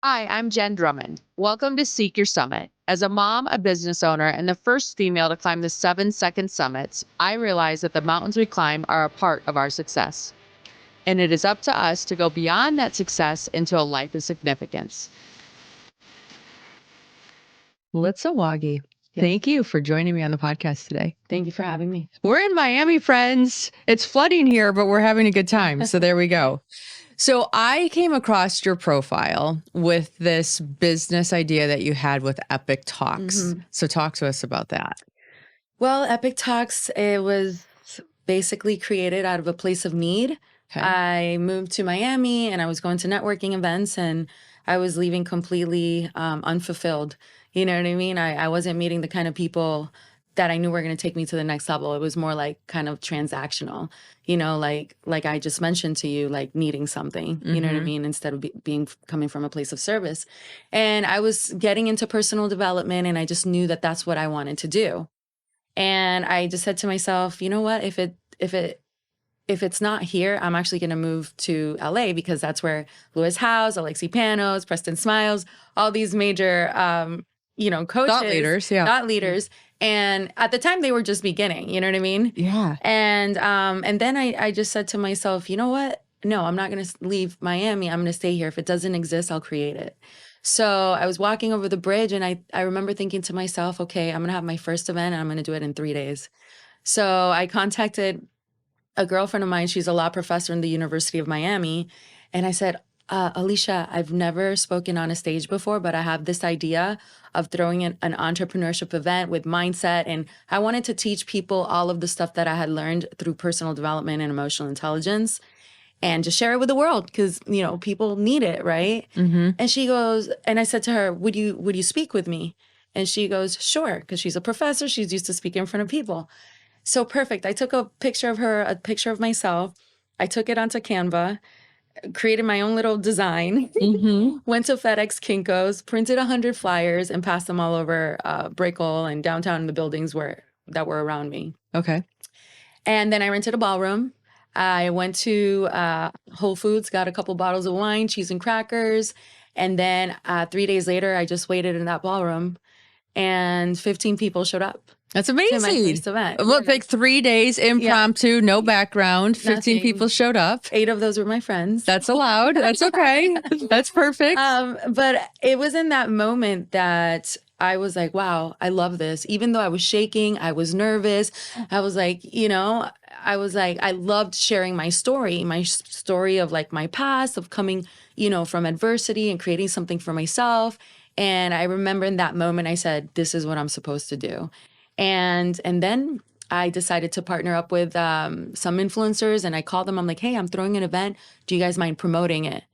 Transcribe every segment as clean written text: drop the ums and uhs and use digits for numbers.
Hi, I'm Jenn Drummond. Welcome to Seek Your Summit. As a mom, a business owner, and the first female to climb the 7-second summits, I realize that the mountains we climb are a part of our success. And it is up to us to go beyond that success into a life of significance. Melitsa Waage, thank you for joining me on the podcast today. Thank you for having me. We're in Miami, friends. It's flooding here, but we're having a good time. So there we go. So I came across your profile with this business idea that you had with Epic Talks. So talk to us about that. Well, Epic Talks, it was basically created out of a place of need. Okay. I moved to Miami and I was going to networking events and I was leaving completely unfulfilled. You know what I mean? I wasn't meeting the kind of people that I knew were going to take me to the next level. It was more like kind of transactional, you know, like I just mentioned to you, like needing something, you know what I mean? Instead of being coming from a place of service. And I was getting into personal development and I just knew that that's what I wanted to do. And I just said to myself, you know what, if it's not here, I'm actually going to move to LA because that's where Lewis Howes, Alexi Panos, Preston Smiles, all these major, coaches, thought leaders. And at the time they were just beginning, you know what I mean? Yeah. And then I just said to myself, you know what? No, I'm not going to leave Miami. I'm going to stay here. If it doesn't exist, I'll create it. So I was walking over the bridge and I remember thinking to myself, okay, I'm going to have my first event and I'm going to do it in 3 days. So I contacted a girlfriend of mine. She's a law professor in the University of Miami. And I said, Alicia, I've never spoken on a stage before, but I have this idea of throwing an entrepreneurship event with mindset. And I wanted to teach people all of the stuff that I had learned through personal development and emotional intelligence and just share it with the world because, you know, people need it, right? And she goes, and I said to her, would you speak with me? And she goes, sure, because she's a professor. She's used to speaking in front of people. So perfect. I took a picture of her, a picture of myself. I took it onto Canva, created my own little design, went to FedEx Kinko's, printed 100 flyers and passed them all over Brickell and downtown in the buildings that were around me. Okay. And then I rented a ballroom. I went to Whole Foods, got a couple bottles of wine, cheese and crackers. And then 3 days later, I just waited in that ballroom and 15 people showed up. That's amazing. To my first event. Look, like 3 days impromptu, no background, 15 Nothing. people showed up. 8 of those were my friends. That's allowed. That's okay. That's perfect. But it was in that moment that I was like, wow, I love this. Even though I was shaking, I was nervous. I was like, I loved sharing my story of like my past, of coming, from adversity and creating something for myself. And I remember in that moment, I said, this is what I'm supposed to do. And then I decided to partner up with some influencers and I called them. I'm like, hey, I'm throwing an event. Do you guys mind promoting it?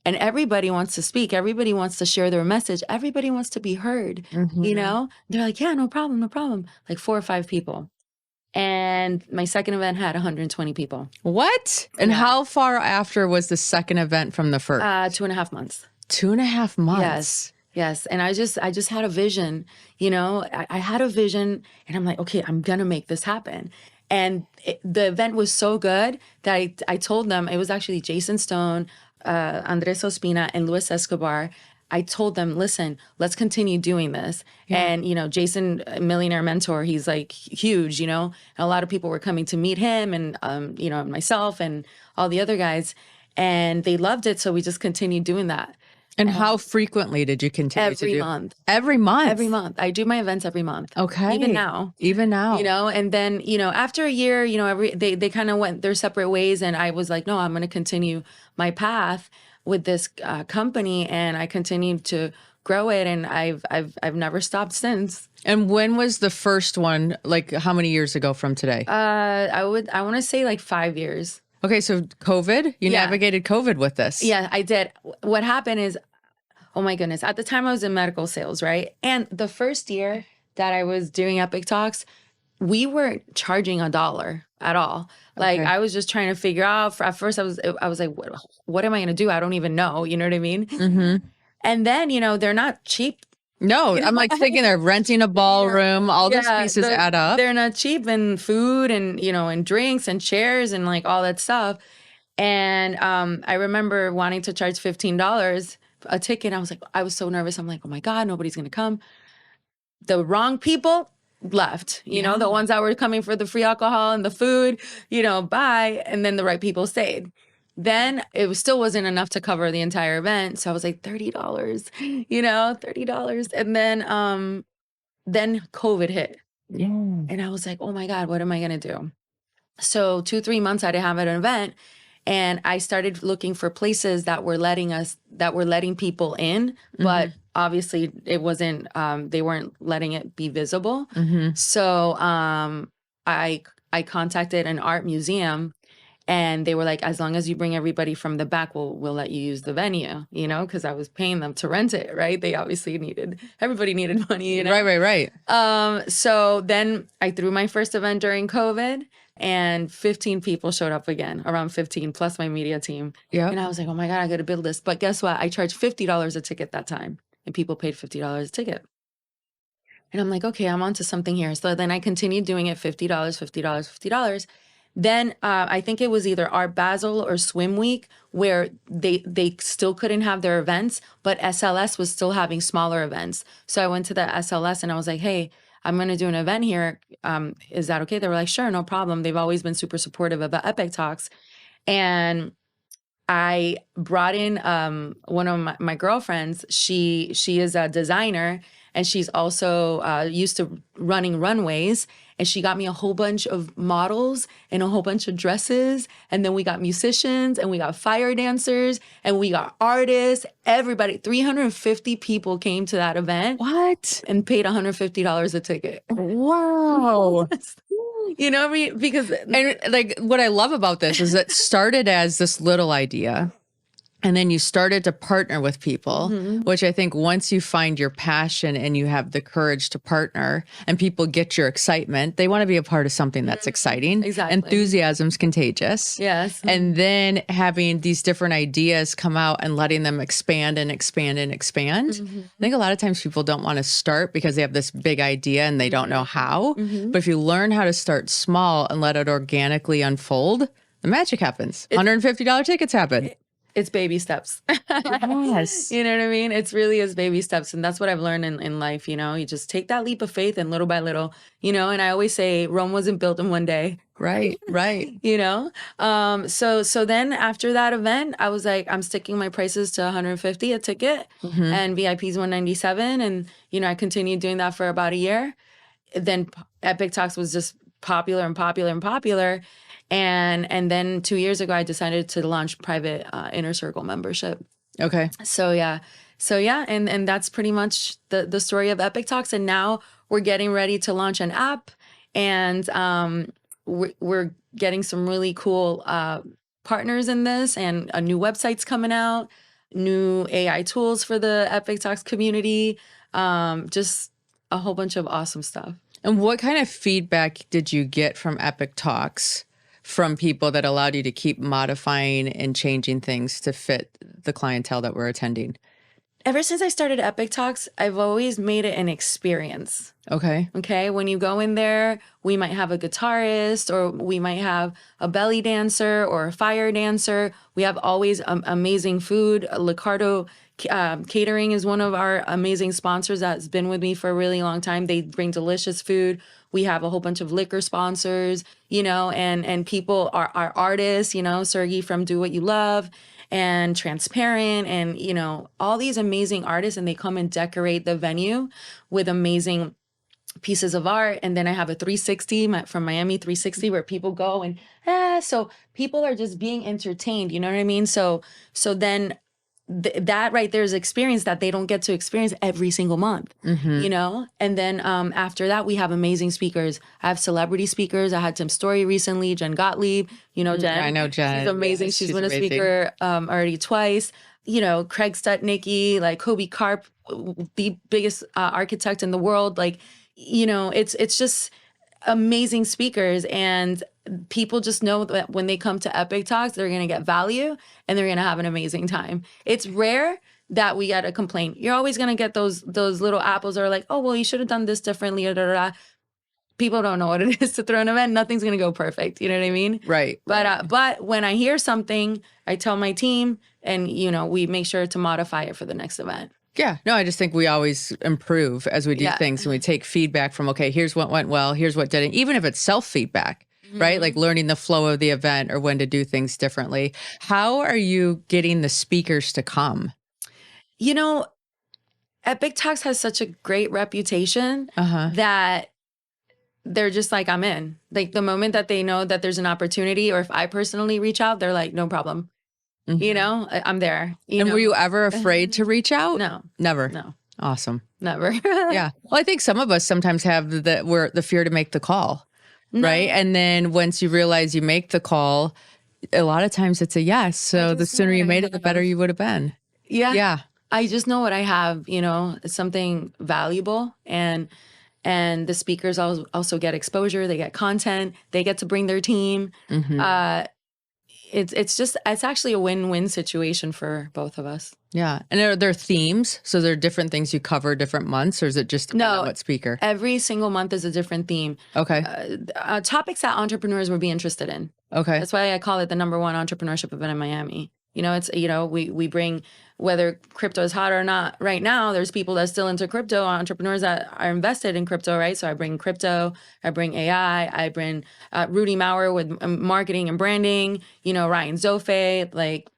And everybody wants to speak. Everybody wants to share their message. Everybody wants to be heard, They're like, yeah, no problem. Like 4 or 5 people. And my second event had 120 people. What? And how far after was the second event from the first? 2.5 months. 2.5 months. Yes. And I just had a vision, I had a vision and I'm like, okay, I'm going to make this happen. And the event was so good that I told them, it was actually Jason Stone, Andres Ospina, and Luis Escobar. I told them, listen, let's continue doing this. Yeah. And, Jason, millionaire mentor, he's like huge, and a lot of people were coming to meet him and, myself and all the other guys. And they loved it. So we just continued doing that. And how frequently did you continue to do? Every month. Every month? Every month. I do my events every month. Okay. Even now. And then, after a year, they kind of went their separate ways. And I was like, no, I'm going to continue my path with this company. And I continued to grow it. And I've never stopped since. And when was the first one? Like how many years ago from today? I want to say like 5 years. Okay. So COVID, you navigated COVID with this. Yeah, I did. What happened is, oh my goodness. At the time I was in medical sales, right? And the first year that I was doing Epic Talks, we weren't charging $1 at all. Like I was just trying to figure out, at first I was like, what am I going to do? I don't even know. You know what I mean? And then, they're not cheap. No, I'm like thinking they're renting a ballroom. All those pieces add up. They're not cheap, and food and, and drinks and chairs and like all that stuff. And I remember wanting to charge $15 a ticket. I was like, I was so nervous. I'm like, oh my God, nobody's going to come. The wrong people left, you know, the ones that were coming for the free alcohol and the food, you know, bye. And then the right people stayed. Then still wasn't enough to cover the entire event. So I was like, $30, you know, $30. And then COVID hit. Yeah. And I was like, oh my God, what am I going to do? So 2-3 months I didn't have an event. And I started looking for places that were letting people in, but obviously it wasn't, they weren't letting it be visible. So I contacted an art museum, and they were like, as long as you bring everybody from the back, we'll let you use the venue, you know, because I was paying them to rent it, right? They obviously everybody needed money, you know? Right. So then I threw my first event during COVID, and 15 people showed up again, around 15 plus my media team. Yeah. And I was like, oh my God, I got to build this. But guess what? I charged $50 a ticket that time, and people paid $50 a ticket. And I'm like, okay, I'm onto something here. So then I continued doing it, $50, $50, $50. Then I think it was either Art Basel or Swim Week, where they still couldn't have their events, but SLS was still having smaller events. So I went to the SLS and I was like, hey, I'm going to do an event here. Is that okay? They were like, sure, no problem. They've always been super supportive about Epic Talks. And I brought in one of my girlfriends. She is a designer, and she's also used to running runways. And she got me a whole bunch of models and a whole bunch of dresses. And then we got musicians, and we got fire dancers, and we got artists. Everybody, 350 people came to that event. What? And paid $150 a ticket. Wow. You know what I mean? Because And like what I love about this is it started as this little idea, and then you started to partner with people, which I think once you find your passion and you have the courage to partner and people get your excitement, they want to be a part of something that's exciting. Exactly. Enthusiasm's contagious. Yes. And then having these different ideas come out and letting them expand and expand and expand. I think a lot of times people don't want to start because they have this big idea and they don't know how. But if you learn how to start small and let it organically unfold, the magic happens. $150 tickets happen. It's baby steps. Yes. You know what I mean? It's really is baby steps. And that's what I've learned in life. You know, you just take that leap of faith, and little by little, you know, and I always say Rome wasn't built in one day. Right. You know? So then after that event, I was like, I'm sticking my prices to $150 a ticket, and VIP's $197. And, you know, I continued doing that for about a year. Then Epic Talks was just popular and popular and popular. And then 2 years ago, I decided to launch private inner circle membership. Okay. So yeah. And that's pretty much the story of Epic Talks. And now we're getting ready to launch an app, and we're getting some really cool partners in this, and a new website's coming out, new AI tools for the Epic Talks community, just a whole bunch of awesome stuff. And what kind of feedback did you get from Epic Talks from people that allowed you to keep modifying and changing things to fit the clientele that were attending? Ever since I started Epic Talks, I've always made it an experience. Okay. Okay. When you go in there, we might have a guitarist, or we might have a belly dancer or a fire dancer. We have always amazing food. Licardo Catering is one of our amazing sponsors that's been with me for a really long time. They bring delicious food. We have a whole bunch of liquor sponsors, you know, and people are artists, you know, Sergey from Do What You Love, and Transparent, and, you know, all these amazing artists, and they come and decorate the venue with amazing pieces of art. And then I have a 360 from Miami 360, where people go and so people are just being entertained, you know what I mean? So then that right there is experience that they don't get to experience every single month, you know? And then after that, we have amazing speakers. I have celebrity speakers. I had Tim Story recently, Jen Gottlieb, you know, Jen. I know Jen. She's amazing. Yes, she's been amazing. a speaker already twice. You know, Craig Stutnicki, like Kobe Karp, the biggest architect in the world. Like, you know, it's just amazing speakers, and people just know that when they come to Epic Talks, they're going to get value and they're going to have an amazing time. It's rare that we get a complaint. You're always going to get those little apples that are like, oh, well, you should have done this differently. Da, da, da. people don't know what it is to throw an event. Nothing's going to go perfect. You know what I mean? Right. But when I hear something, I tell my team, and we make sure to modify it for the next event. Yeah. No, I just think we always improve as we do things, and we take feedback from, okay, here's what went well, here's what didn't, even if it's self-feedback, right? Like learning the flow of the event or when to do things differently. How are you getting the speakers to come? Epic Talks has such a great reputation that they're just like, I'm in. Like the moment that they know that there's an opportunity, or if I personally reach out, they're like, no problem. I'm there. And were you ever afraid to reach out? No. Never? No. Awesome. Never. Yeah. Well, I think some of us sometimes have the fear to make the call, right? And then once you realize you make the call, a lot of times it's a yes. So the sooner you made it, the better you would have been. Yeah. Yeah. I just know what I have, it's something valuable, and the speakers also get exposure, they get content, they get to bring their team. It's actually a win-win situation for both of us. Yeah. And are there themes? So there are different things you cover different months, or is it just what speaker? Every single month is a different theme. Okay. Topics that entrepreneurs would be interested in. Okay. That's why I call it the #1 entrepreneurship event in Miami. We bring, whether crypto is hot or not right now, there's people that still into crypto, entrepreneurs that are invested in crypto, right? So I bring crypto, I bring AI, I bring Rudy Maurer with marketing and branding, Ryan Zofe, like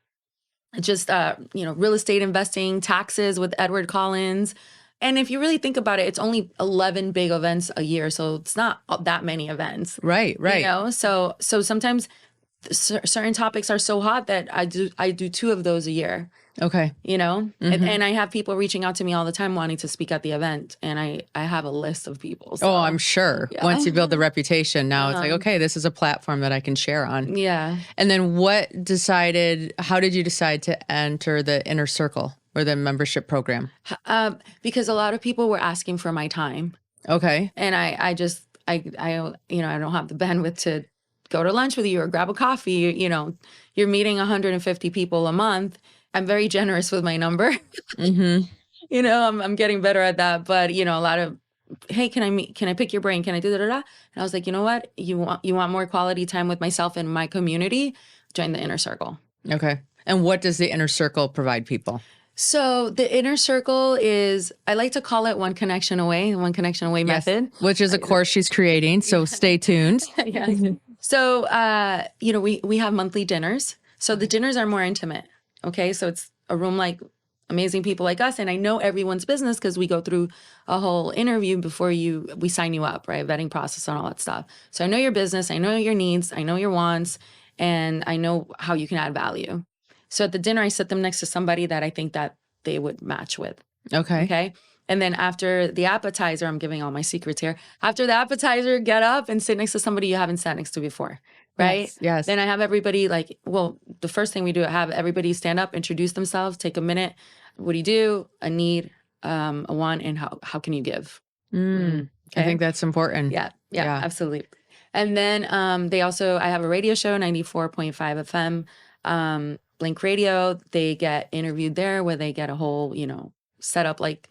just, real estate investing, taxes with Edward Collins. And if you really think about it, it's only 11 big events a year. So it's not that many events. Right. So sometimes certain topics are so hot that I do 2 of those a year. Okay. And I have people reaching out to me all the time wanting to speak at the event, and I have a list of people. So. Oh, I'm sure. Yeah. Once you build the reputation, now it's like, okay, this is a platform that I can share on. Yeah. And then how did you decide to enter the Inner Circle or the membership program? Because a lot of people were asking for my time. Okay. And I don't have the bandwidth to go to lunch with you or grab a coffee. You're meeting 150 people a month. I'm very generous with my number. I'm getting better at that. But, a lot of, hey, can I pick your brain? Can I do da? And I was like, you know what? You want more quality time with myself and my community? Join the Inner Circle. Okay. And what does the Inner Circle provide people? So the Inner Circle is, I like to call it one connection away method. Which is a course she's creating. So stay tuned. So, we have monthly dinners. So the dinners are more intimate. Okay. So it's a room like amazing people like us. And I know everyone's business because we go through a whole interview before we sign you up, right? Vetting process and all that stuff. So I know your business, I know your needs, I know your wants, and I know how you can add value. So at the dinner, I sit them next to somebody that I think that they would match with. Okay. And then after the appetizer, I'm giving all my secrets here. After the appetizer, get up and sit next to somebody you haven't sat next to before. Right? Yes. Then I have everybody the first thing we do, I have everybody stand up, introduce themselves, take a minute. What do you do? A need, a want, and how can you give? Okay. I think that's important. Yeah, absolutely. And then I have a radio show, 94.5 FM, Blink Radio. They get interviewed there where they get a whole, setup like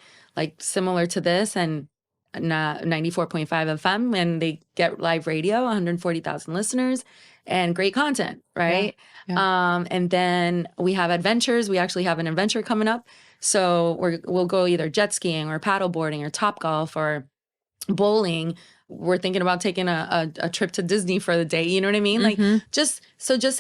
similar to this, and 94.5 FM, and they get live radio, 140,000 listeners, and great content, right? Yeah. And then we have adventures. We actually have an adventure coming up. So we'll go either jet skiing or paddle boarding or Topgolf or bowling. We're thinking about taking a trip to Disney for the day. You know what I mean? Like just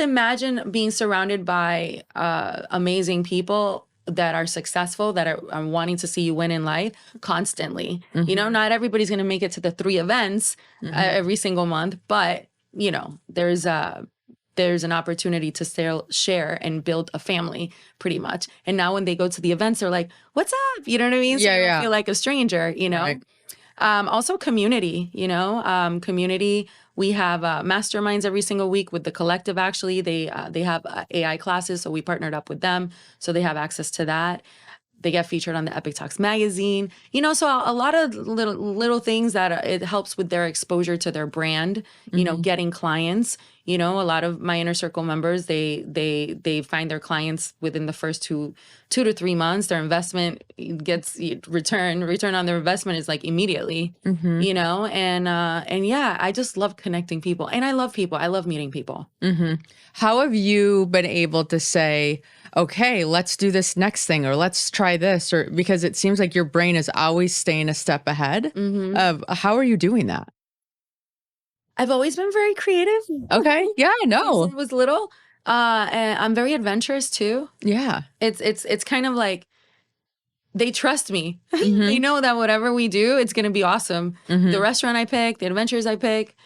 imagine being surrounded by amazing people that are successful, that are wanting to see you win in life constantly. Not everybody's going to make it to the 3 events every single month, but there's an opportunity to share and build a family pretty much. And now when they go to the events, they're like, what's up? You know what I mean? So you don't feel like a stranger, Right. Also community, community. We have masterminds every single week with the collective. Actually, they have AI classes, so we partnered up with them, so they have access to that. they get featured on the Epic Talks magazine, you know, so a lot of little things that it helps with their exposure to their brand, you know, getting clients. You know, a lot of my inner circle members, they find their clients within the first two to 3 months. Their investment gets return on their investment is like immediately, you know, and yeah, I just love connecting people, and I love people. I love meeting people. How have you been able to say, okay, let's do this next thing, or let's try this, or because it seems like your brain is always staying a step ahead of how are you doing that? I've always been very creative. Okay. Yeah, I Since know. I was little. And I'm very adventurous too. Yeah. It's kind of like they trust me. They Mm-hmm. know that whatever we do, it's gonna be awesome. The restaurant I pick, the adventures I pick,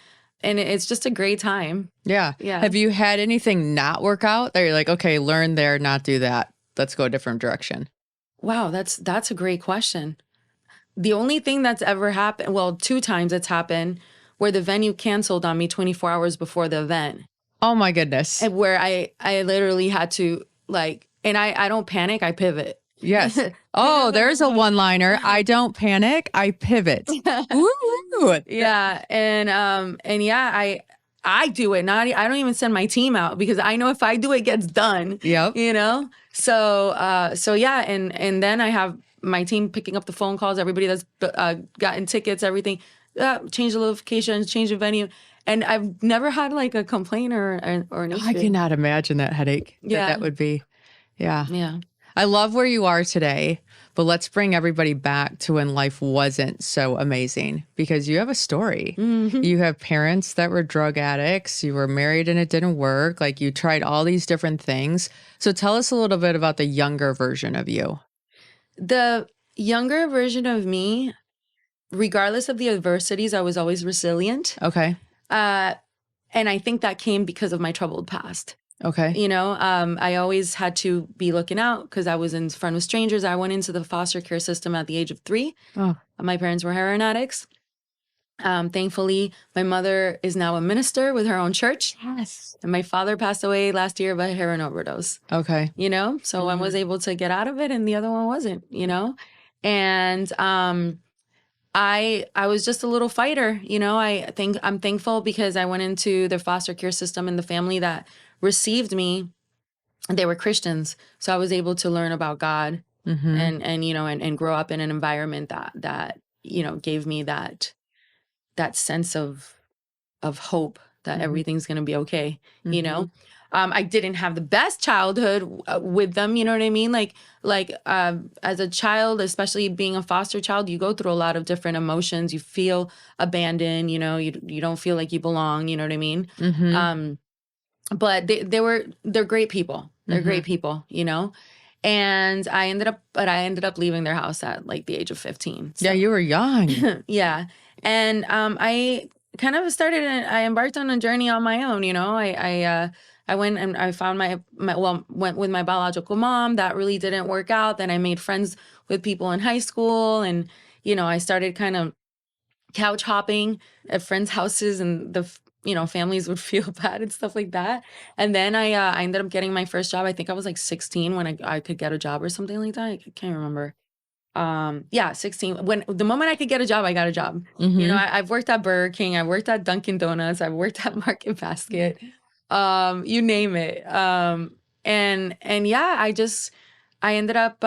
and it's just a great time. Yeah. Yeah. Have you had anything not work out that you're like, okay, learn there, not do that. Let's go a different direction? Wow, that's a great question. The only thing that's ever happened, well, 2 times it's happened, where the venue canceled on me 24 hours before the event. Oh my goodness. And where I literally had to like, and I don't panic, I pivot. Yes. Oh, there's a one-liner. I don't panic, I pivot. Woo! Yeah, and yeah, I do it. Not I don't even send my team out because I know if I do it, gets done. Yep. You know. So yeah, and then I have my team picking up the phone calls. Everybody that's gotten tickets, everything. Change the location, change the venue, and I've never had like a complaint or an issue. I cannot imagine that headache that would be. Yeah. Yeah. I love where you are today, but let's bring everybody back to when life wasn't so amazing, because you have a story. You have parents that were drug addicts. You were married and it didn't work. Like, you tried all these different things. So tell us a little bit about the younger version of you. The younger version of me, regardless of the adversities, I was always resilient. Okay. And I think that came because of my troubled past. Okay. You know, I always had to be looking out because I was in front of strangers. I went into the foster care system at the age of 3. Oh. My parents were heroin addicts. Thankfully, my mother is now a minister with her own church. Yes. And my father passed away last year of a heroin overdose. Okay. You know, so one was able to get out of it and the other one wasn't, you know? And I was just a little fighter, you know. I'm thankful because I went into the foster care system, and the family that received me, they were Christians. So I was able to learn about God and you know, and grow up in an environment that you know, gave me that sense of hope that everything's going to be okay, you know. I didn't have the best childhood with them, you know what I mean? Like as a child, especially being a foster child, you go through a lot of different emotions. You feel abandoned, you know, you don't feel like you belong, you know what I mean? But they're great people. They're great people, you know. And I ended up leaving their house at like the age of 15. So. Yeah, you were young. Yeah. And I kind of I embarked on a journey on my own, you know. I went and I found went with my biological mom. That really didn't work out. Then I made friends with people in high school, and you know, I started kind of couch hopping at friends' houses, and you know, families would feel bad and stuff like that. And then I ended up getting my first job. I think I was like 16 when I could get a job or something like that. I can't remember. Yeah, 16. When the moment I could get a job, I got a job. You know, I've worked at Burger King, I've worked at Dunkin' Donuts, I've worked at Market Basket, you name it. And yeah, I ended up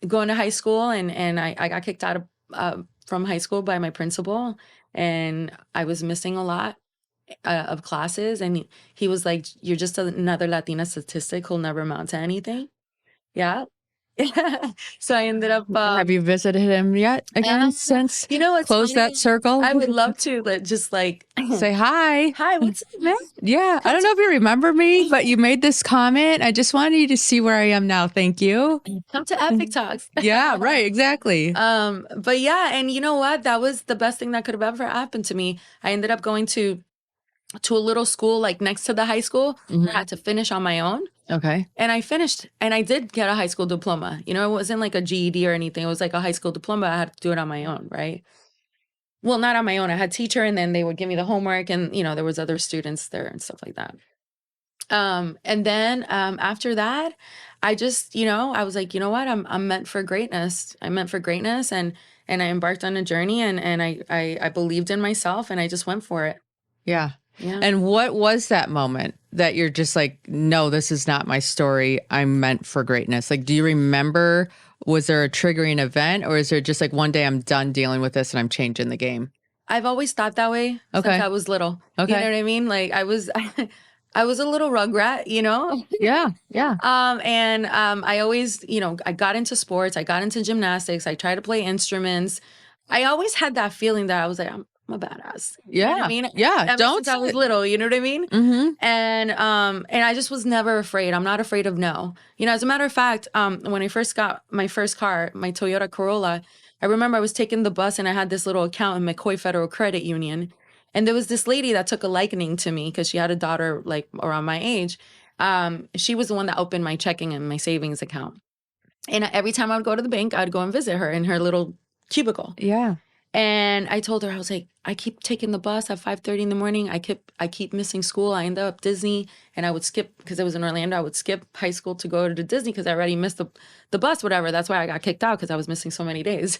going to high school, and I got kicked out of from high school by my principal, and I was missing a lot of classes, and he was like, "You're just another Latina statistic who'll never amount to anything." Yeah. So I ended up. Have you visited him yet again since? You know what's close funny? that circle? I would love to just like say hi. Hi, what's up, man? Yeah, I don't know if you remember me, but you made this comment. I just wanted you to see where I am now. Thank you. Come to Epic Talks. Yeah, right, exactly. But yeah, and you know what? That was the best thing that could have ever happened to me. I ended up going to a little school like next to the high school. I had to finish on my own. Okay. And I finished, and I did get a high school diploma. You know, it wasn't like a GED or anything. It was like a high school diploma. I had to do it on my own, right? Well, not on my own. I had a teacher, and then they would give me the homework, and you know, there was other students there and stuff like that. And then after that, I just, I was like, you know what? I'm meant for greatness. I'm meant for greatness, and I embarked on a journey, and I believed in myself, and I just went for it. Yeah. Yeah. And what was that moment that you're just like, no, this is not my story. I'm meant for greatness. Like, do you remember, was there a triggering event, or is there just like one day I'm done dealing with this and I'm changing the game? I've always thought that way since Okay. I was little. You Okay. know what I mean? Like I was I was a little rugrat, Yeah. Yeah. I always, I got into sports, I got into gymnastics, I tried to play instruments. I always had that feeling that I was like, I'm a badass. You know what I Yeah. mean? Yeah. Ever Don't since I was little, you know what I mean? Mm-hmm. And I just was never afraid. I'm not afraid of no. As a matter of fact, when I first got my first car, my Toyota Corolla, I remember I was taking the bus and I had this little account in McCoy Federal Credit Union. And there was this lady that took a liking to me because she had a daughter like around my age. She was the one that opened my checking and my savings account. And every time I would go to the bank, I'd go and visit her in her little cubicle. Yeah. And I told her, I was like, I keep taking the bus at 5:30 in the morning. I keep missing school. I end up Disney, and I would skip because it was in Orlando. I would skip high school to go to Disney because I already missed the bus, whatever. That's why I got kicked out because I was missing so many days.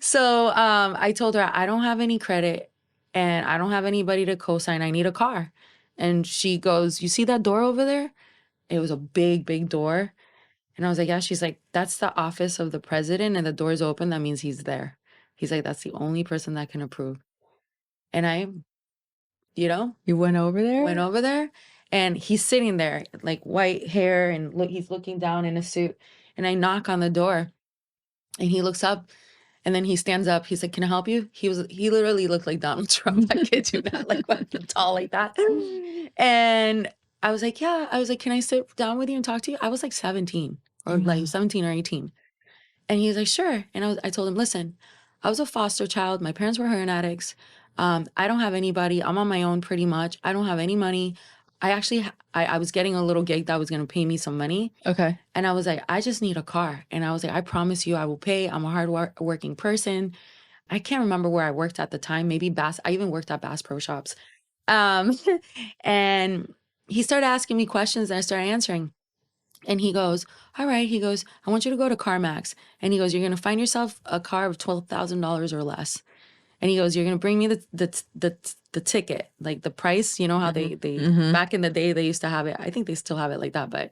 So I told her I don't have any credit and I don't have anybody to co-sign. I need a car. And she goes, "You see that door over there?" It was a big, big door. And I was like, "Yeah." She's like, "That's the office of the president, and the door's open. That means he's there." He's like, "That's the only person that can approve." And I, You went over went there? over there, and he's sitting there, like white hair, and he's looking down in a suit. And I knock on the door, and he looks up, and then he stands up. He's like, "Can I help you?" He literally looked like Donald Trump. I kid you not, like tall like that. And I was like, "Yeah." I was like, "Can I sit down with you and talk to you?" I was like 17 or like 17 or 18. And he's like, "Sure." And I told him, "Listen, I was a foster child. My parents were heroin addicts. I don't have anybody. I'm on my own pretty much. I don't have any money. I actually, I was getting a little gig that was going to pay me some money. Okay. And I was like, I just need a car." And I was like, "I promise you I will pay. I'm a working person." I can't remember where I worked at the time. Maybe Bass. I even worked at Bass Pro Shops. Um, and he started asking me questions and I started answering. And he goes, "All right." He goes, "I want you to go to CarMax." And he goes, "You're going to find yourself a car of $12,000 or less." And he goes, "You're going to bring me the ticket, like the price, how they Mm-hmm. back in the day, they used to have it. I think they still have it like that, but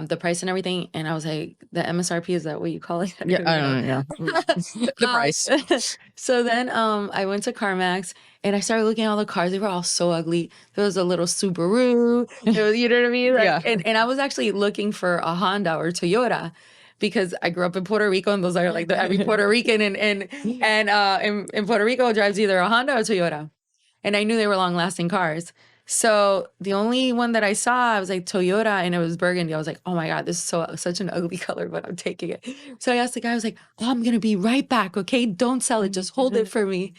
the price and everything." And I was like, "The MSRP, is that what you call it?" I Yeah. don't I even know. don't know. The price. So then I went to CarMax and I started looking at all the cars. They were all so ugly. There was a little Subaru. There was, you know what I mean? Like, Yeah. and I was actually looking for a Honda or Toyota because I grew up in Puerto Rico, and those are like every Puerto Rican in Puerto Rico drives either a Honda or Toyota. And I knew they were long lasting cars. So the only one that I saw, I was like Toyota, and it was burgundy. I was like, "Oh my God, this is such an ugly color, but I'm taking it." So I asked the guy, I was like, "Oh, I'm gonna be right back, okay? Don't sell it, just hold it for me."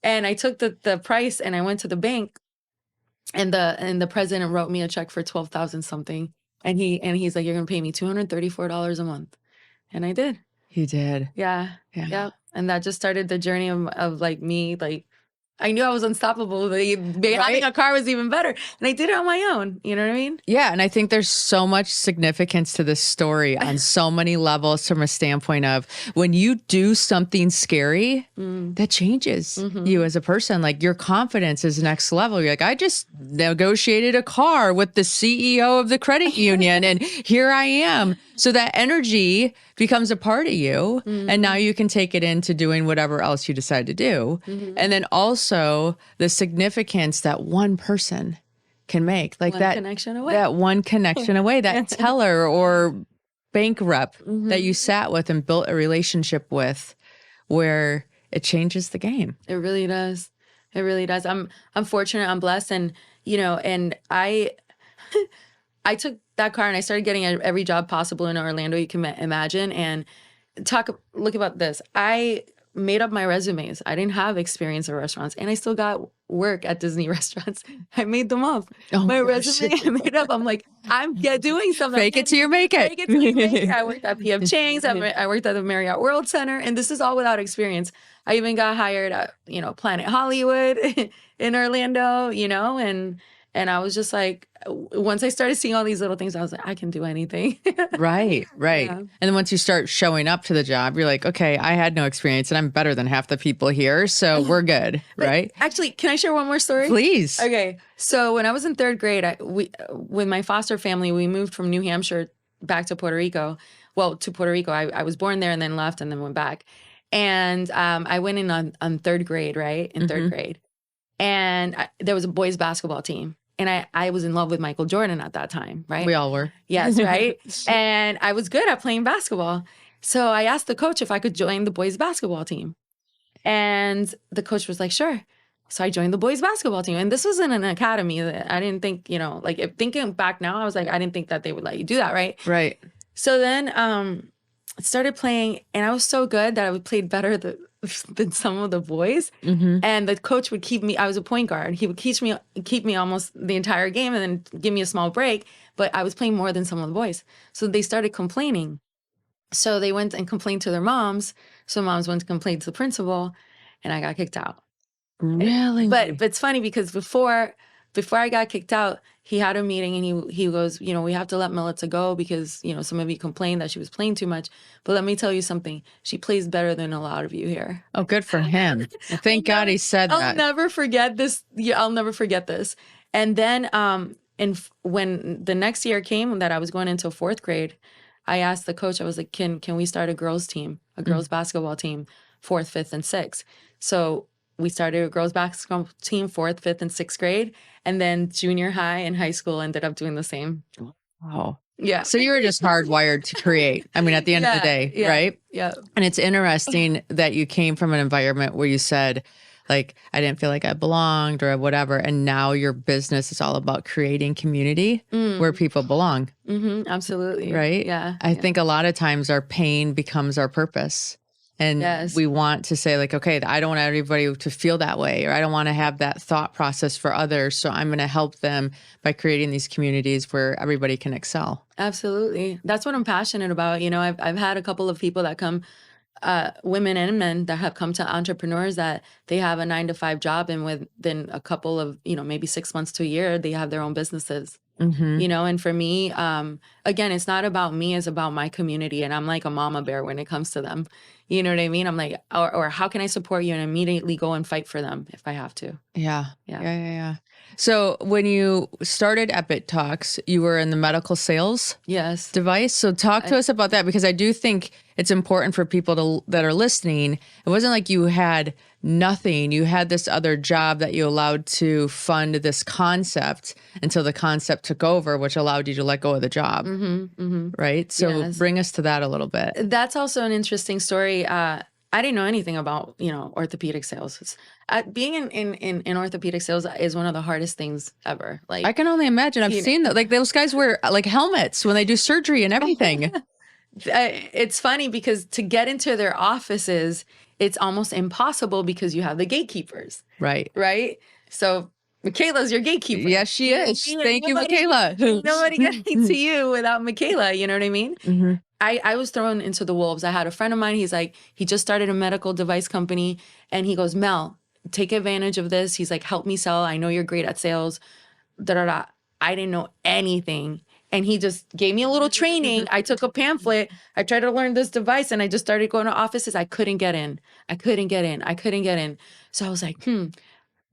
And I took the price and I went to the bank, and the president wrote me a check for 12,000 something. And he's like, "You're gonna pay me $234 a month." And I did. He did. Yeah. Yeah. Yep. And that just started the journey of like me, like I knew I was unstoppable. Having a car was even better. And I did it on my own. You know what I mean? Yeah. And I think there's so much significance to this story on so many levels from a standpoint of when you do something scary, that changes you as a person. Like your confidence is next level. You're like, I just negotiated a car with the CEO of the credit union and here I am. So that energy becomes a part of you. And now you can take it into doing whatever else you decide to do. And then also the significance that one person can make, like One connection away. that one connection away, that teller or bank rep that you sat with and built a relationship with, where it changes the game. It really does. It really does. I'm fortunate. I'm blessed, and and I took that car and I started getting every job possible in Orlando you can imagine. And look about this. I made up my resumes. I didn't have experience in restaurants, and I still got work at Disney restaurants. I made them up. My resume I made up. I'm like, I'm doing something. Fake it till you make it. Fake it till you make it. I worked at PM Chang's. I worked at the Marriott World Center, and this is all without experience. I even got hired at Planet Hollywood in Orlando. And I was just like, once I started seeing all these little things, I was like, I can do anything. Right. Yeah. And then once you start showing up to the job, you're like, okay, I had no experience and I'm better than half the people here. So we're good. But Right. actually, can I share one more story? Please. Okay. So when I was in third grade, with my foster family, we moved from New Hampshire back to Puerto Rico. Well, to Puerto Rico. I was born there and then left and then went back. And I went in on third grade, right? In third grade. And there was a boys basketball team. And I was in love with Michael Jordan at that time, right? We all were. Yes, right? And I was good at playing basketball. So I asked the coach if I could join the boys basketball team. And the coach was like, sure. So I joined the boys basketball team. And this was in an academy that I didn't think, thinking back now, I was like, I didn't think that they would let you do that, right? Right. So then started playing, and I was so good that I played better than some of the boys. And the coach would keep me. I was a point guard. He would keep me almost the entire game, and then give me a small break. But I was playing more than some of the boys. So they started complaining. So they went and complained to their moms. So moms went to complain to the principal, and I got kicked out. Really? But it's funny because before I got kicked out, he had a meeting and he goes, we have to let Melitsa go because, some of you complained that she was playing too much. But let me tell you something. She plays better than a lot of you here. Oh, good for him. Well, thank God he said that. I'll never forget this. Yeah, I'll never forget this. And then when the next year came that I was going into fourth grade, I asked the coach, I was like, can we start a girls team, a girls basketball team, 4th, 5th, and 6th? So we started a girls basketball team 4th, 5th, and 6th grade. And then junior high and high school ended up doing the same. Wow. Yeah. So you were just hardwired to create. I mean, at the end of the day, right? Yeah. And it's interesting that you came from an environment where you said, like, I didn't feel like I belonged or whatever. And now your business is all about creating community where people belong. Absolutely. Right? Yeah. I think a lot of times our pain becomes our purpose. And we want to say, like, okay, I don't want everybody to feel that way, or I don't want to have that thought process for others. So I'm going to help them by creating these communities where everybody can excel. Absolutely. That's what I'm passionate about. I've had a couple of people that come, women and men that have come to entrepreneurs that they have a 9-to-5 job, and within a couple of, maybe 6 months to a year, they have their own businesses. And for me, again, it's not about me, it's about my community. And I'm like a mama bear when it comes to them. You know what I mean? I'm like, or how can I support you and immediately go and fight for them if I have to? Yeah. So when you started Epic Talks, you were in the medical sales device. So talk to us about that, because I do think it's important for people that are listening. It wasn't like you had nothing. You had this other job that you allowed to fund this concept until the concept took over, which allowed you to let go of the job. Right? So bring us to that a little bit. That's also an interesting story. I didn't know anything about, orthopedic sales. Being in orthopedic sales is one of the hardest things ever. Like, I can only imagine. I've seen that. Like, those guys wear like helmets when they do surgery and everything. It's funny because to get into their offices, it's almost impossible because you have the gatekeepers. Right. So Michaela's your gatekeeper. Yes, she is. Thank you, Michaela. Nobody getting to you without Michaela. You know what I mean? I was thrown into the wolves. I had a friend of mine. He's like, he just started a medical device company. And he goes, Mel, take advantage of this. He's like, help me sell. I know you're great at sales. I didn't know anything. And he just gave me a little training. I took a pamphlet. I tried to learn this device, and I just started going to offices. I couldn't get in. So I was like,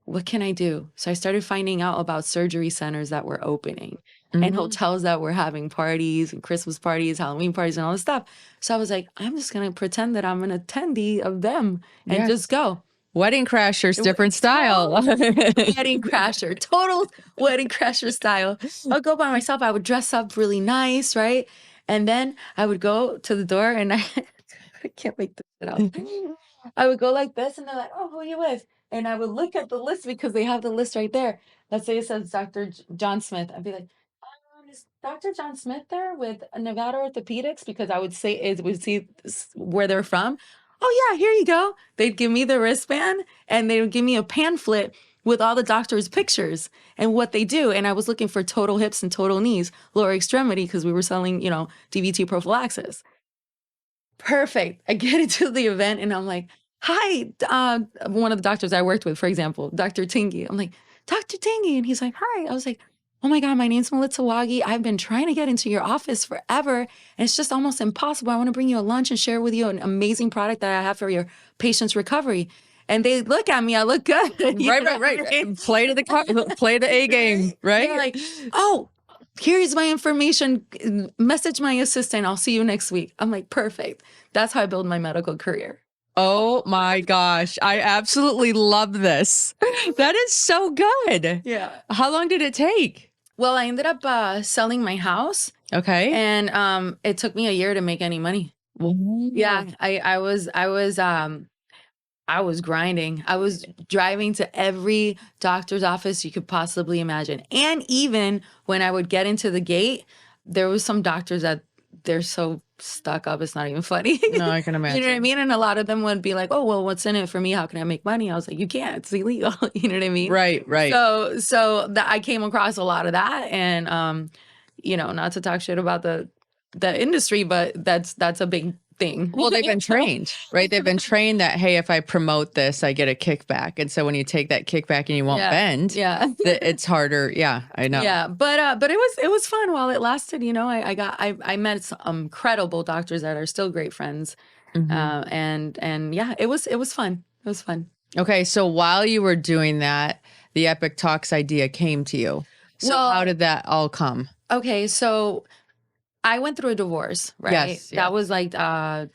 what can I do? So I started finding out about surgery centers that were opening and hotels that were having parties and Christmas parties, Halloween parties, and all this stuff. So I was like, I'm just going to pretend that I'm an attendee of them and just go. Wedding Crashers, different style. Wedding Crasher, total Wedding Crasher style. I would go by myself. I would dress up really nice, right? And then I would go to the door, and I can't make this shit up. I would go like this, and they're like, oh, who are you with? And I would look at the list because they have the list right there. Let's say it says Dr. John Smith. I'd be like, is Dr. John Smith there with Nevada Orthopedics? Because I would see where they're from. Oh, yeah, here you go. They'd give me the wristband, and they would give me a pamphlet with all the doctors' pictures and what they do. And I was looking for total hips and total knees, lower extremity, because we were selling, DVT prophylaxis. Perfect. I get into the event, and I'm like, hi, one of the doctors I worked with, for example, Dr. Tingy. I'm like, Dr. Tingy. And he's like, hi. I was like, oh my God, my name's Melitsa Waage. I've been trying to get into your office forever, and it's just almost impossible. I want to bring you a lunch and share with you an amazing product that I have for your patient's recovery. And they look at me, I look good. Right. Play to the A game, right? They're like, oh, here's my information. Message my assistant. I'll see you next week. I'm like, perfect. That's how I build my medical career. Oh my gosh. I absolutely love this. That is so good. Yeah. How long did it take? Well, I ended up selling my house. Okay. And it took me a year to make any money. Ooh. Yeah, I was grinding. I was driving to every doctor's office you could possibly imagine. And even when I would get into the gate, there was some doctors that they're so stuck up, it's not even funny. No, I can imagine. You know what I mean? And a lot of them would be like, oh, well, what's in it for me? How can I make money? I was like, you can't, it's illegal. You know what I mean? Right. So I came across a lot of that. And, you know, not to talk shit about the industry, but that's a big thing. Well, they've been trained, right? They've been trained that, hey, if I promote this, I get a kickback. And so when you take that kickback and you won't bend, it's harder. Yeah, I know. Yeah, but it was fun while it lasted. You know, I met some incredible doctors that are still great friends. And yeah, it was fun. It was fun. Okay, so while you were doing that, the Epic Talks idea came to you. So how did that all come? Okay, so I went through a divorce, right? Yes. That was like 10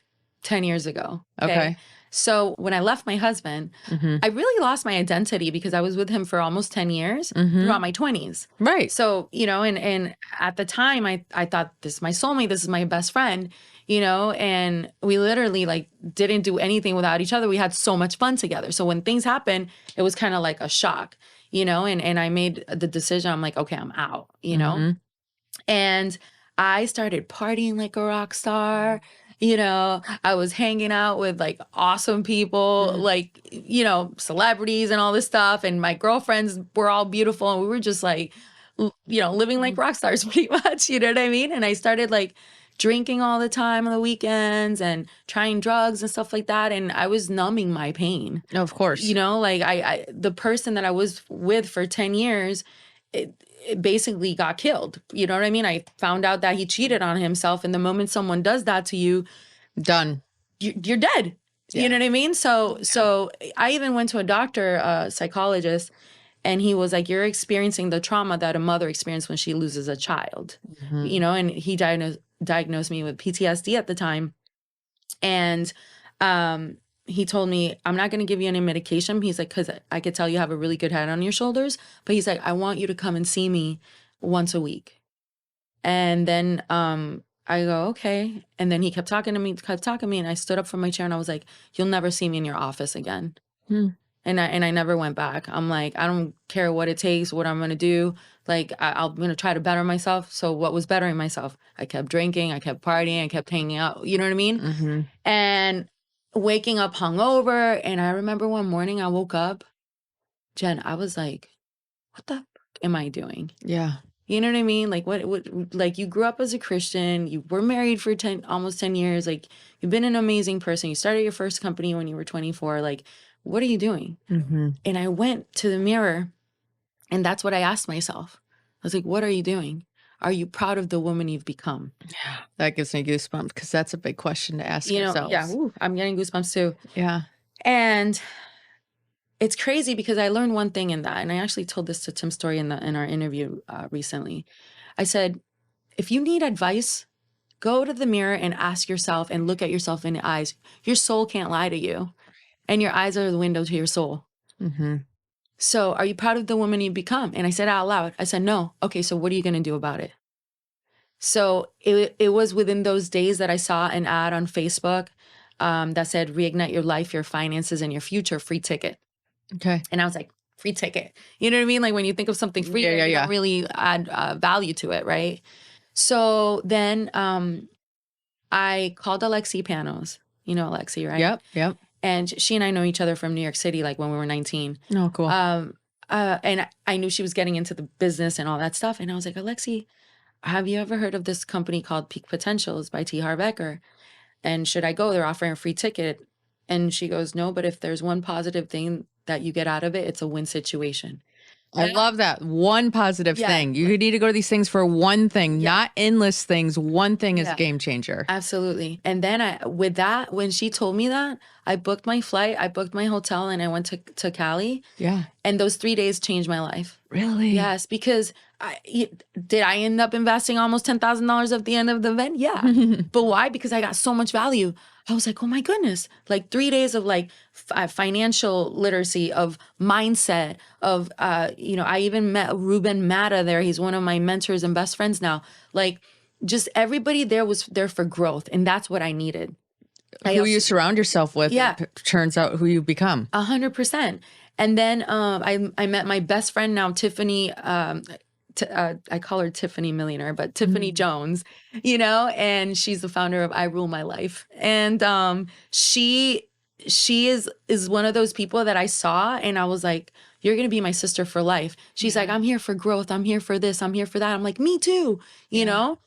years ago. Okay. So when I left my husband, I really lost my identity because I was with him for almost 10 years throughout my 20s. Right. So, you know, and at the time I thought, this is my soulmate, this is my best friend, you know, and we literally like didn't do anything without each other. We had so much fun together. So when things happened, it was kind of like a shock, you know, and I made the decision. I'm like, okay, I'm out, you know, and I started partying like a rock star. You know, I was hanging out with like awesome people, like, you know, celebrities and all this stuff. And my girlfriends were all beautiful. And we were just like, you know, living like rock stars pretty much. You know what I mean? And I started like drinking all the time on the weekends and trying drugs and stuff like that. And I was numbing my pain. Of course. You know, like the person that I was with for 10 years, it basically got killed. You know what I mean? I found out that he cheated on himself. And the moment someone does that to you, done. You're dead. You know what I mean? So I even went to a doctor, a psychologist, and he was like, you're experiencing the trauma that a mother experienced when she loses a child. You know, and he diagnosed me with PTSD at the time. And he told me, I'm not going to give you any medication. He's like, because I could tell you have a really good head on your shoulders. But he's like, I want you to come and see me once a week. And then I go, okay. And then he kept talking to me. And I stood up from my chair and I was like, you'll never see me in your office again. And I never went back. I'm like, I don't care what it takes, what I'm going to do. Like, I'm going to try to better myself. So what was bettering myself? I kept drinking. I kept partying. I kept hanging out. You know what I mean? And waking up hungover. And I remember one morning I woke up, Jen, I was like, what the am I doing? Yeah. You know what I mean? Like what, like you grew up as a Christian, you were married for almost 10 years. Like you've been an amazing person. You started your first company when you were 24. Like, what are you doing? And I went to the mirror and that's what I asked myself. I was like, what are you doing? Are you proud of the woman you've become? Yeah. That gives me goosebumps because that's a big question to ask yourself. Yeah. Ooh, I'm getting goosebumps too. Yeah. And it's crazy because I learned one thing in that. And I actually told this to Tim Story in our interview recently. I said, if you need advice, go to the mirror and ask yourself and look at yourself in the eyes. Your soul can't lie to you. And your eyes are the window to your soul. So are you proud of the woman you become? And I said out loud, I said, no. Okay, so what are you going to do about it? So it was within those days that I saw an ad on Facebook that said, reignite your life, your finances, and your future, free ticket. Okay. And I was like, free ticket. You know what I mean? Like when you think of something free, you don't really add value to it, right? So then I called Alexi Panos. You know Alexi, right? Yep. And she and I know each other from New York City, like when we were 19. Oh, cool. And I knew she was getting into the business and all that stuff. And I was like, Alexi, have you ever heard of this company called Peak Potentials by T. Harv Eker? And should I go? They're offering a free ticket. And she goes, no, but if there's one positive thing that you get out of it, it's a win situation. I love that. One positive thing. You need to go to these things for one thing, not endless things. One thing is a game changer. Absolutely. And then with that, when she told me that, I booked my flight, I booked my hotel, and I went to Cali. Yeah. And those 3 days changed my life. Really? Yes, because did I end up investing almost $10,000 at the end of the event? Yeah. But why? Because I got so much value. I was like, oh my goodness, like 3 days of like financial literacy, of mindset, of, I even met Ruben Matta there. He's one of my mentors and best friends now. Like, just everybody there was there for growth. And that's what I needed. Who you surround yourself with turns out who you become. 100%. And then I met my best friend now, Tiffany. I call her Tiffany Millionaire, but Tiffany Jones, and she's the founder of I Rule My Life. And she is one of those people that I saw and I was like, you're going to be my sister for life. She's like, I'm here for growth. I'm here for this. I'm here for that. I'm like, me too, you know?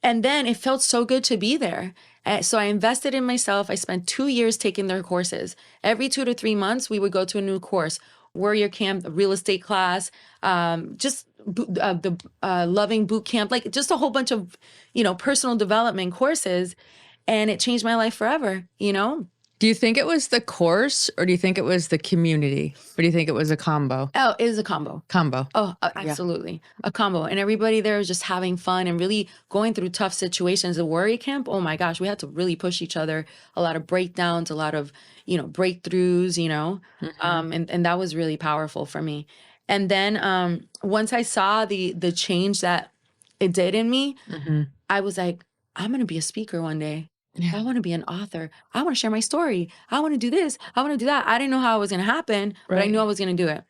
And then it felt so good to be there. So I invested in myself. I spent 2 years taking their courses. Every 2 to 3 months, we would go to a new course. Warrior Camp, the real estate class, the loving boot camp, like just a whole bunch of, personal development courses. And it changed my life forever, Do you think it was the course or do you think it was the community? Or do you think it was a combo? Oh, it is a combo. Combo. Oh, absolutely. A combo. And everybody there was just having fun and really going through tough situations. The Warrior Camp, oh my gosh, we had to really push each other. A lot of breakdowns, a lot of, breakthroughs, and that was really powerful for me. And then once I saw the change that it did in me, I was like, I'm going to be a speaker one day. Yeah. I want to be an author. I want to share my story. I want to do this. I want to do that. I didn't know how it was going to happen, but I knew I was going to do it.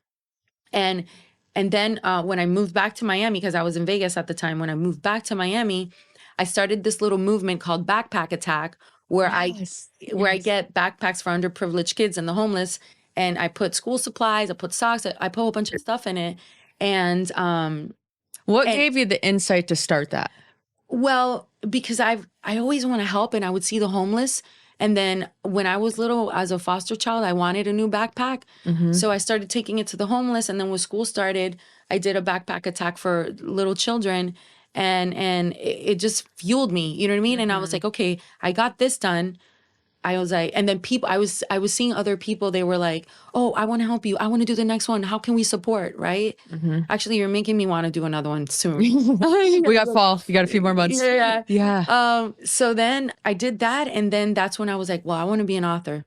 And then when I moved back to Miami, because I was in Vegas at the time, when I moved back to Miami, I started this little movement called Backpack Attack, where I get backpacks for underprivileged kids and the homeless, and I put school supplies, I put socks, I put a whole bunch of stuff in it. And what gave you the insight to start that? Well, because I always want to help, and I would see the homeless. And then when I was little, as a foster child, I wanted a new backpack. So I started taking it to the homeless. And then when school started, I did a backpack attack for little children. And it just fueled me, you know what I mean? And I was like, okay, I got this done. I was like, and then people, I was seeing other people, they were like, oh, I want to help you. I want to do the next one. How can we support? Right. Actually, you're making me want to do another one soon. We got fall. You got a few more months. Yeah. So then I did that. And then that's when I was like, well, I want to be an author.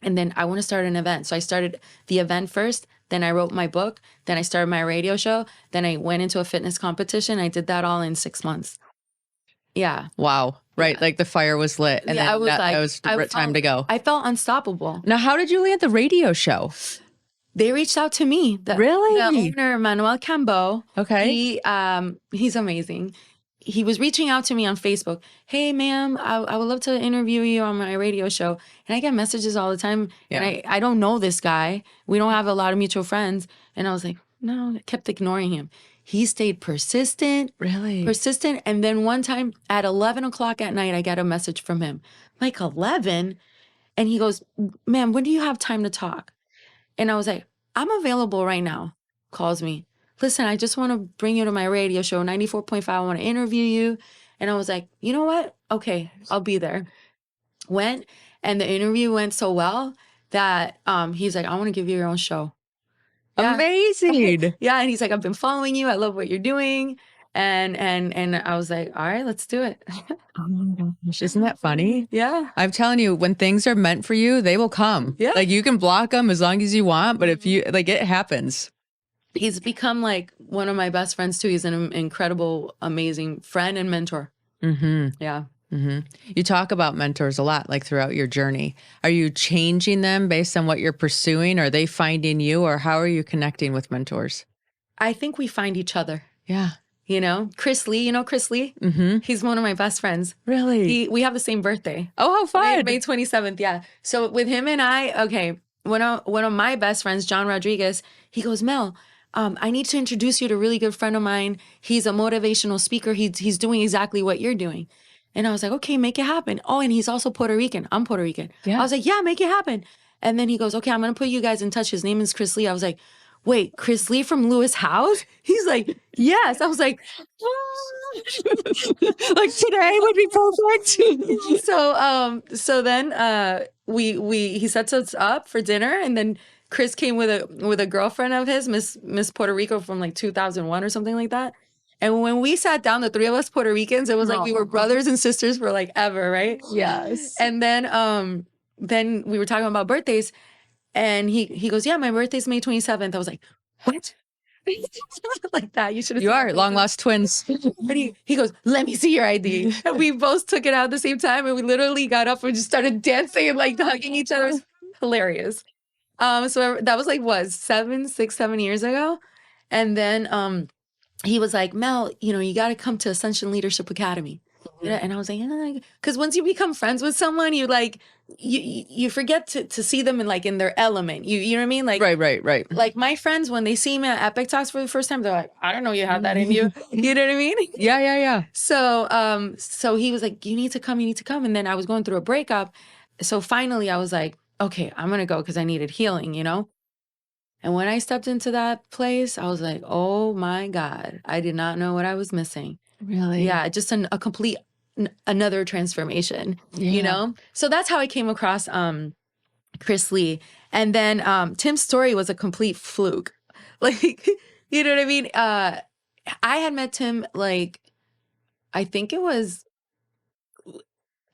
And then I want to start an event. So I started the event first. Then I wrote my book. Then I started my radio show. Then I went into a fitness competition. I did that all in 6 months. Yeah. Wow. Right. Yeah. Like the fire was lit. And then it was time to go. I felt unstoppable. Now, how did you land the radio show? They reached out to me. Really? The owner, Manuel Cambo. Okay. He's amazing. He was reaching out to me on Facebook. Hey, ma'am, I would love to interview you on my radio show. And I get messages all the time. Yeah. And I don't know this guy. We don't have a lot of mutual friends. And I was like, no, I kept ignoring him. He stayed persistent. Really? Persistent. And then one time at 11 o'clock at night, I got a message from him. Like 11? And he goes, ma'am, when do you have time to talk? And I was like, I'm available right now. Calls me. Listen, I just want to bring you to my radio show, 94.5. I want to interview you. And I was like, you know what? Okay, I'll be there. Went, and the interview went so well that he's like, I want to give you your own show. Yeah. Amazing. Yeah. And he's like, I've been following you. I love what you're doing. And I was like, all right, let's do it. Oh my gosh. Isn't that funny? Yeah. I'm telling you, when things are meant for you, they will come. Yeah. Like you can block them as long as you want, but if you it happens. He's become like one of my best friends too. He's an incredible, amazing friend and mentor. Yeah. You talk about mentors a lot, like throughout your journey. Are you changing them based on what you're pursuing? Are they finding you, or how are you connecting with mentors? I think we find each other. Yeah. Chris Lee, Chris Lee? He's one of my best friends. Really? We have the same birthday. Oh, how fun. May 27th, yeah. So with him and I, okay, one of my best friends, John Rodriguez, he goes, Mel, I need to introduce you to a really good friend of mine. He's a motivational speaker. He's doing exactly what you're doing. And I was like, okay, make it happen. Oh, and he's also Puerto Rican. I'm Puerto Rican. Yeah. I was like, yeah, make it happen. And then he goes, okay, I'm going to put you guys in touch. His name is Chris Lee. I was like, wait, Chris Lee from Lewis House? He's like, yes. I was like, Like today would be perfect. so then he sets us up for dinner, and then Chris came with a girlfriend of his, Miss Puerto Rico from like 2001 or something like that. And when we sat down, the three of us Puerto Ricans, it was like we were brothers and sisters for like ever, right? Yes. And then we were talking about birthdays, and he goes, yeah, my birthday's May 27th. I was like, what? Like that. You should have You seen are our long faces. lost twins. And he goes, let me see your ID. And we both took it out at the same time, and we literally got up and just started dancing and like hugging each other. It was hilarious. So that was like what, 7 years ago. And then he was like, Mel, you got to come to Ascension Leadership Academy. And I was like, because once you become friends with someone, you like you forget to see them in their element. You know what I mean? Like Right. like my friends, when they see me at Epic Talks for the first time, they're like, I don't know you have that in you. You know what I mean? Yeah. So he was like, you need to come. And then I was going through a breakup. So finally I was like, okay, I'm going to go because I needed healing, And when I stepped into that place, I was like, oh my God, I did not know what I was missing. Really? Yeah, just a complete another transformation, Yeah. So that's how I came across Chris Lee. And then Tim's story was a complete fluke. Like, you know what I mean? I had met Tim like, I think it was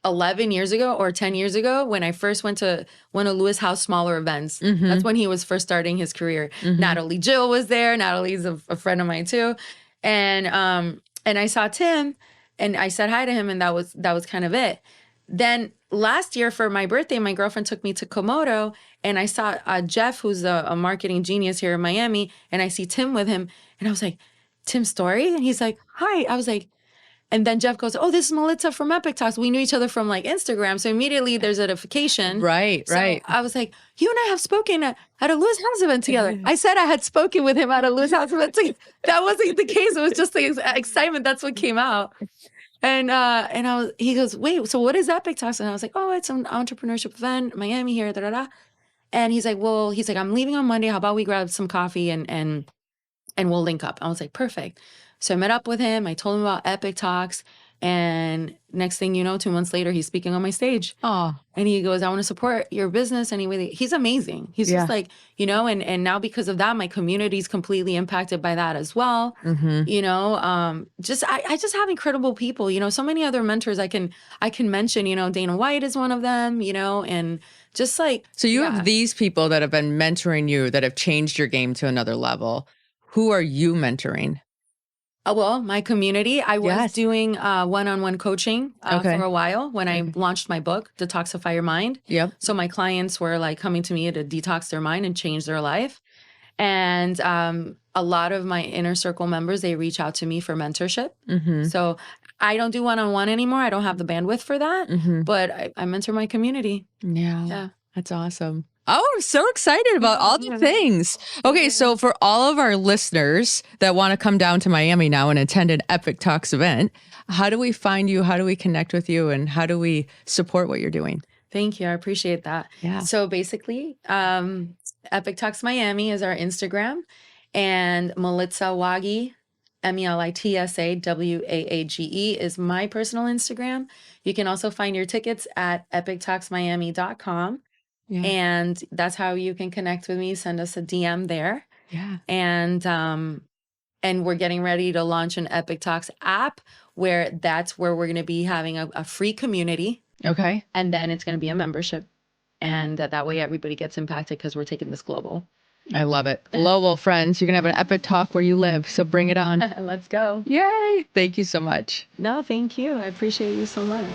11 years ago or 10 years ago when I first went to one of Lewis House smaller events. That's when he was first starting his career. Natalie Jill was there. Natalie's a friend of mine too. And I saw Tim and I said hi to him, and that was kind of it. Then last year for my birthday, my girlfriend took me to Komodo, and I saw Jeff, who's a marketing genius here in Miami, and I see Tim with him, and I was like, Tim Story? And he's like, hi. I was like, and then Jeff goes, oh, this is Melitsa from Epic Talks. We knew each other from like Instagram. So immediately there's a notification. Right. I was like, you and I have spoken at a Lewis House event together. I said I had spoken with him at a Lewis House event together. That wasn't the case. It was just the excitement. That's what came out. And he goes, wait, so what is Epic Talks? And I was like, oh, it's an entrepreneurship event, Miami here, da da da. And he's like, I'm leaving on Monday. How about we grab some coffee and we'll link up. I was like, perfect. So I met up with him. I told him about Epic Talks. And next thing you know, 2 months later, he's speaking on my stage. Oh. And he goes, I want to support your business. Anyway, he's amazing. He's just like, and now because of that, my community is completely impacted by that as well. I just have incredible people, so many other mentors I can mention, Dana White is one of them, and just like. So you have these people that have been mentoring you that have changed your game to another level. Who are you mentoring? Well, my community. I was doing one-on-one coaching for a while when I launched my book, Detoxify Your Mind. Yep. So my clients were like coming to me to detox their mind and change their life. And a lot of my inner circle members, they reach out to me for mentorship. So I don't do one-on-one anymore. I don't have the bandwidth for that, but I mentor my community. Yeah. That's awesome. Oh, I'm so excited about all the things. Okay, so for all of our listeners that want to come down to Miami now and attend an Epic Talks event, how do we find you? How do we connect with you? And how do we support what you're doing? Thank you. I appreciate that. Yeah. So basically, Epic Talks Miami is our Instagram, and Melitsa Waage, Melitsa Waage is my personal Instagram. You can also find your tickets at epictalksmiami.com. Yeah. And that's how you can connect with me. Send us a DM there. Yeah. And we're getting ready to launch an Epic Talks app where we're going to be having a free community. Okay. And then it's going to be a membership. And that way everybody gets impacted because we're taking this global. I love it. Global, friends. You're going to have an Epic Talk where you live. So bring it on. Let's go. Yay. Thank you so much. No, thank you. I appreciate you so much.